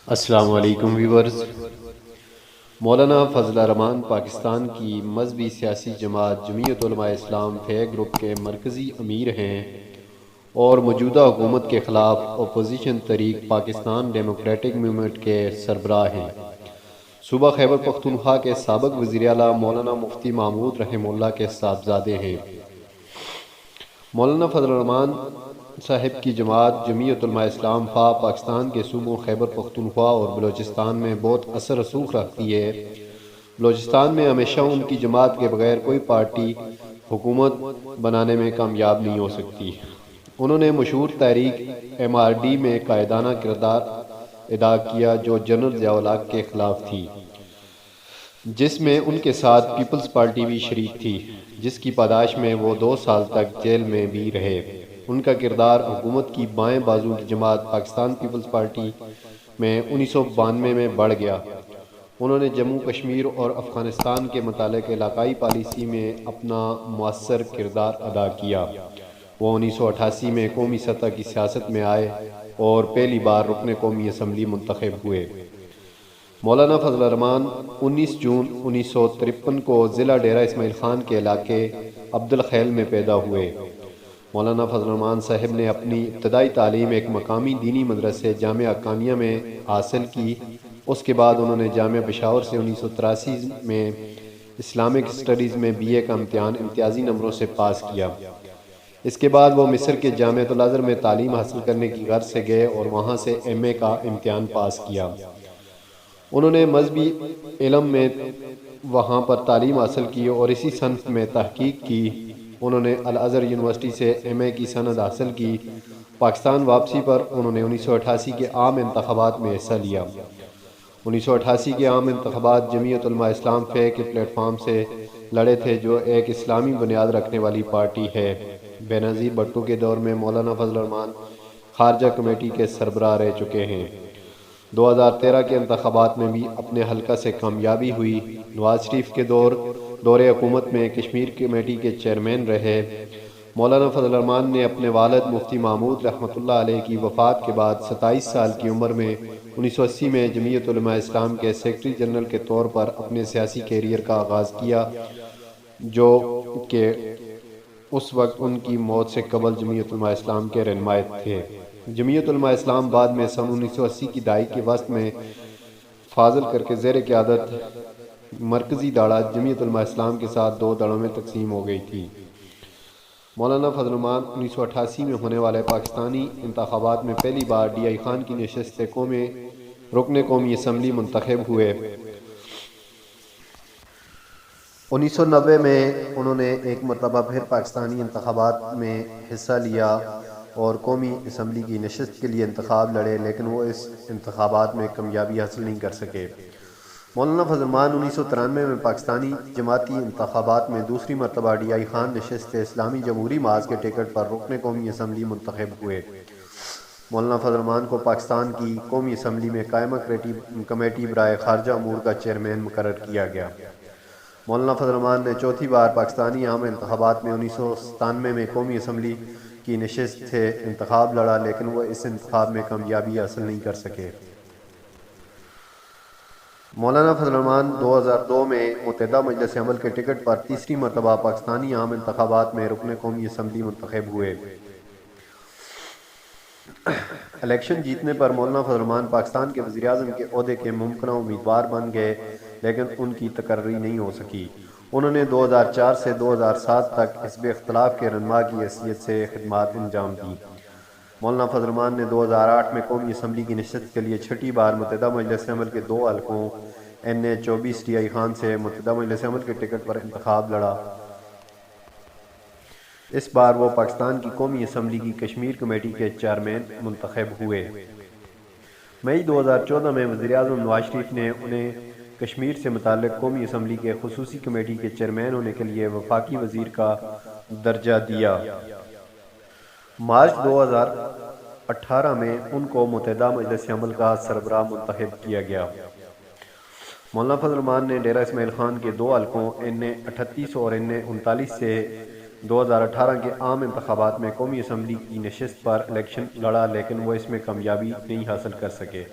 السلام علیکم ویورز۔ مولانا فضل الرحمان پاکستان کی مذہبی سیاسی جماعت جمعیت علماء اسلام فے گروپ کے مرکزی امیر ہیں اور موجودہ حکومت کے خلاف اپوزیشن تحریک پاکستان ڈیموکریٹک موومنٹ کے سربراہ ہیں۔ صوبہ خیبر پختونخوا کے سابق وزیر اعلیٰ مولانا مفتی محمود رحمہ اللہ کے صاحبزادے ہیں۔ مولانا فضل الرحمان صاحب کی جماعت جمعیت علماء اسلام پاکستان کے صوبوں خیبر پختونخوا اور بلوچستان میں بہت اثر رسوخ رکھتی ہے۔ بلوچستان میں ہمیشہ ان کی جماعت کے بغیر کوئی پارٹی حکومت بنانے میں کامیاب نہیں ہو سکتی۔ انہوں نے مشہور تحریک MRD میں قائدانہ کردار ادا کیا جو جنرل ضیاء الحق کے خلاف تھی، جس میں ان کے ساتھ پیپلز پارٹی بھی شریک تھی، جس کی پاداش میں وہ 2 سال تک جیل میں بھی رہے۔ ان کا کردار حکومت کی بائیں بازو کی جماعت پاکستان پیپلز پارٹی میں 1992 میں بڑھ گیا۔ انہوں نے جموں کشمیر اور افغانستان کے متعلق علاقائی پالیسی میں اپنا مؤثر کردار ادا کیا۔ وہ 1988 میں قومی سطح کی سیاست میں آئے اور پہلی بار رکن قومی اسمبلی منتخب ہوئے۔ مولانا فضل الرحمان 19 جون 1953 کو ضلع ڈیرہ اسماعیل خان کے علاقے عبدالخیل میں پیدا ہوئے۔ مولانا فضل الرحمان صاحب نے اپنی ابتدائی تعلیم ایک مقامی دینی مدرسے جامعہ حقانیہ میں حاصل کی۔ اس کے بعد انہوں نے جامعہ پشاور سے 1983 میں اسلامک اسٹڈیز میں BA کا امتحان امتیازی نمبروں سے پاس کیا۔ اس کے بعد وہ مصر کے جامعۃ الازہر میں تعلیم حاصل کرنے کی غرض سے گئے اور وہاں سے MA کا امتحان پاس کیا۔ انہوں نے مذہبی علم میں وہاں پر تعلیم حاصل کی اور اسی صنف میں تحقیق کی۔ انہوں نے الازہر یونیورسٹی سے MA کی سند حاصل کی۔ پاکستان واپسی پر انہوں نے 1988 کے عام انتخابات میں حصہ لیا۔ 1988 کے عام انتخابات جمعیت علماء اسلام فے کے پلیٹ فارم سے لڑے تھے، جو ایک اسلامی بنیاد رکھنے والی پارٹی ہے۔ بینظیر بھٹو کے دور میں مولانا فضل الرحمان خارجہ کمیٹی کے سربراہ رہ چکے ہیں۔ 2013 کے انتخابات میں بھی اپنے حلقہ سے کامیابی ہوئی۔ نواز شریف کے دور حکومت میں کشمیر کمیٹی کے چیئرمین رہے۔ مولانا فضل الرحمان نے اپنے والد مفتی محمود رحمۃ اللہ علیہ کی وفات کے بعد 27 سال کی عمر میں 1980 میں جمعیت علماء اسلام کے سیکرٹری جنرل کے طور پر اپنے سیاسی کیریئر کا آغاز کیا، جو کہ اس وقت ان کی موت سے قبل جمعیت علماء اسلام کے رہنما تھے۔ جمعیت علماء اسلام بعد میں سن 1980 کی دہائی کے وسط میں فاضل کر کے زیر قیادت مرکزی دھڑا جمعیت علماء اسلام کے ساتھ 2 دھڑوں میں تقسیم ہو گئی تھی۔ مولانا فضل الرحمان 1988 میں ہونے والے پاکستانی انتخابات میں پہلی بار DI خان کی نشست سے رکن قومی اسمبلی منتخب ہوئے۔ 1990 میں انہوں نے ایک مرتبہ پھر پاکستانی انتخابات میں حصہ لیا اور قومی اسمبلی کی نشست کے لیے انتخاب لڑے، لیکن وہ اس انتخابات میں کامیابی حاصل نہیں کر سکے۔ مولانا فضل الرحمان 1993 میں پاکستانی جماعتی انتخابات میں دوسری مرتبہ DI خان نشست سے اسلامی جمہوری محاذ کے ٹکٹ پر رکن قومی اسمبلی منتخب ہوئے۔ مولانا فضل الرحمان کو پاکستان کی قومی اسمبلی میں قائمہ کمیٹی برائے خارجہ امور کا چیئرمین مقرر کیا گیا۔ مولانا فضل الرحمان نے چوتھی بار پاکستانی عام انتخابات میں 1997 میں قومی اسمبلی کی نشست سے انتخاب لڑا، لیکن وہ اس انتخاب میں کامیابی حاصل نہیں کر سکے۔ مولانا فضل الرحمان 2002 میں متحدہ مجلس عمل کے ٹکٹ پر تیسری مرتبہ پاکستانی عام انتخابات میں رکن قومی اسمبلی منتخب ہوئے۔ الیکشن جیتنے پر مولانا فضل الرحمان پاکستان کے وزیر اعظم کے عہدے کے ممکنہ امیدوار بن گئے، لیکن ان کی تقرری نہیں ہو سکی۔ انہوں نے 2004 سے 2007 تک حزب اختلاف کے رہنما کی حیثیت سے خدمات انجام دی۔ مولانا فضل الرحمان نے 2008 میں قومی اسمبلی کی نشست کے لیے چھٹی بار متحدہ مجلس عمل کے 2 حلقوں NA 24 DI خان سے متحدہ مجلس عمل کے ٹکٹ پر انتخاب لڑا۔ اس بار وہ پاکستان کی قومی اسمبلی کی کشمیر کمیٹی کے چیئرمین منتخب ہوئے۔ مئی 2014 میں وزیر اعظم نواز شریف نے انہیں کشمیر سے متعلق قومی اسمبلی کے خصوصی کمیٹی کے چیئرمین ہونے کے لیے وفاقی وزیر کا درجہ دیا۔ مارچ 2018 میں ان کو متحدہ مجلس عمل کا سربراہ منتخب کیا گیا۔ مولانا فضل الرحمان نے ڈیرہ اسماعیل خان کے 2 حلقوں NA 38 اور NA 39 سے 2018 کے عام انتخابات میں قومی اسمبلی کی نشست پر الیکشن لڑا، لیکن وہ اس میں کامیابی نہیں حاصل کر سکے۔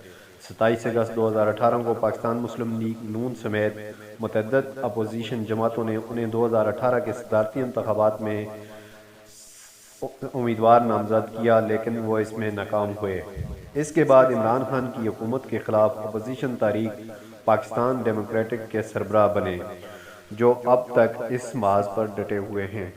27 اگست 2018 کو پاکستان مسلم لیگ نون سمیت متعدد اپوزیشن جماعتوں نے انہیں 2018 کے صدارتی انتخابات میں امیدوار نامزد کیا، لیکن وہ اس میں ناکام ہوئے۔ اس کے بعد عمران خان کی حکومت کے خلاف اپوزیشن تحریک پاکستان ڈیموکریٹک کے سربراہ بنے، جو اب تک اس محاذ پر ڈٹے ہوئے ہیں۔